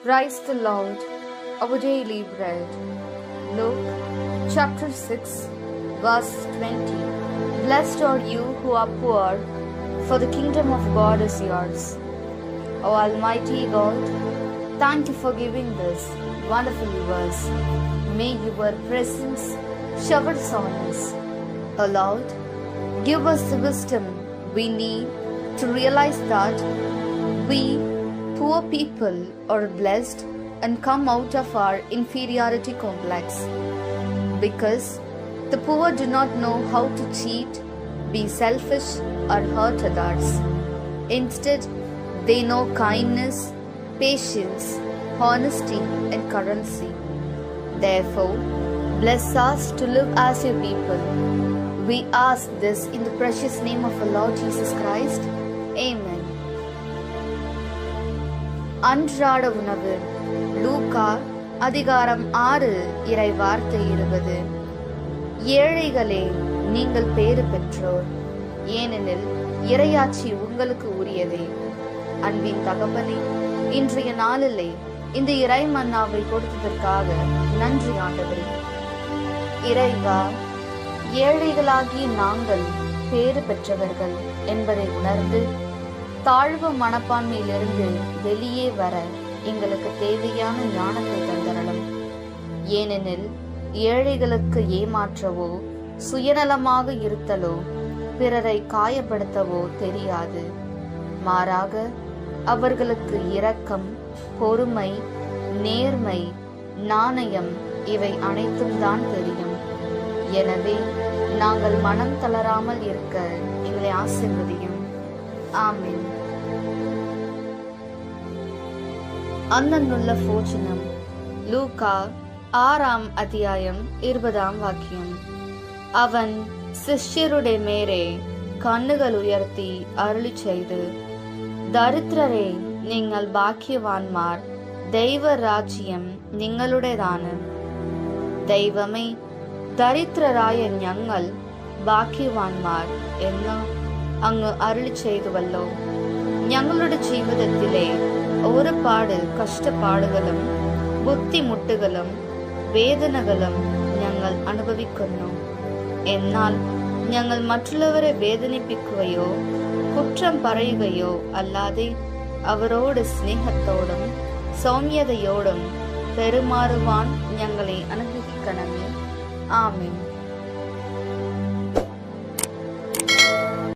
Praise the Lord, our daily bread. Luke chapter 6, verse 20. Blessed are you who are poor, for the kingdom of God is yours. O Almighty God, thank you for giving this wonderful verse. May your presence shower on us. O Lord, give us the wisdom we need to realize that we, poor people, are blessed and come out of our inferiority complex. Because the poor do not know how to cheat, be selfish, or hurt others. Instead, they know kindness, patience, honesty, and currency. Therefore, bless us to live as your people. We ask this in the precious name of our Lord Jesus Christ. Amen. அன்றாட உணவு. லூக்கா அதிகாரம் 6 இறை வார்த்தை 20. ஏழைகளே, நீங்கள் பேறு பெற்றோர், ஏனெனில் இறையாட்சி உங்களுக்கு உரியதே. அன்பின் தகப்பனே, இன்றைய நாளிலே இந்த இறை மன்னாவை கொடுத்ததற்காக நன்றி ஆண்டவரே. இறைவா, ஏழைகளாகிய நாங்கள் பேறு பெற்றவர்கள் என்பதை உணர்ந்து தாழ்வு மனப்பான்மையிலிருந்து வெளியே வர எங்களுக்கு தேவையான ஞானத்தை தந்தரலும். ஏனெனில் ஏழைகளுக்கு ஏமாற்றவோ சுயநலமாக இருத்தலோ பிறரை காயப்படுத்தவோ தெரியாது. மாறாக அவர்களுக்கு இரக்கம், பொறுமை, நேர்மை, நாணயம் இவை அனைத்தும் தான் தெரியும். எனவே நாங்கள் மனம் தளராமல் இருக்க எங்களை ஆசீர்வதியும். ஆமென். അന്നുള്ള ഭോജനം. ലൂക്കാ 6 അധ്യായം 20 വാക്യം. അവൻ ശിഷ്യരുടെ മേരെ കണ്ണുകൾ ഉയർത്തി അരുളി ചെയ്ത്, ദരിദ്രരെ, നിങ്ങൾ ഭാഗ്യവാന്മാർ, ദൈവരാജ്യം നിങ്ങളുടേതാണ്. ദൈവമേ, ദരിദ്രരായ ഞങ്ങൾ ഭാഗ്യവാന്മാർ എന്ന് അങ്ങ് അരുളി ചെയ്തുവല്ലോ. ഞങ്ങളുടെ ജീവിതത്തിലെ ഒരുപാട് കഷ്ടപ്പാടുകളും ബുദ്ധിമുട്ടുകളും വേദനകളും ഞങ്ങൾ അനുഭവിക്കുന്നു. എന്നാൽ ഞങ്ങൾ മറ്റുള്ളവരെ വേദനിപ്പിക്കുകയോ കുറ്റം പറയുകയോ അല്ലാതെ അവരോട് സ്നേഹത്തോടും സൗമ്യതയോടും പെരുമാറുവാൻ ഞങ്ങളെ അനുഗ്രഹിക്കണമേ. ആമേൻ.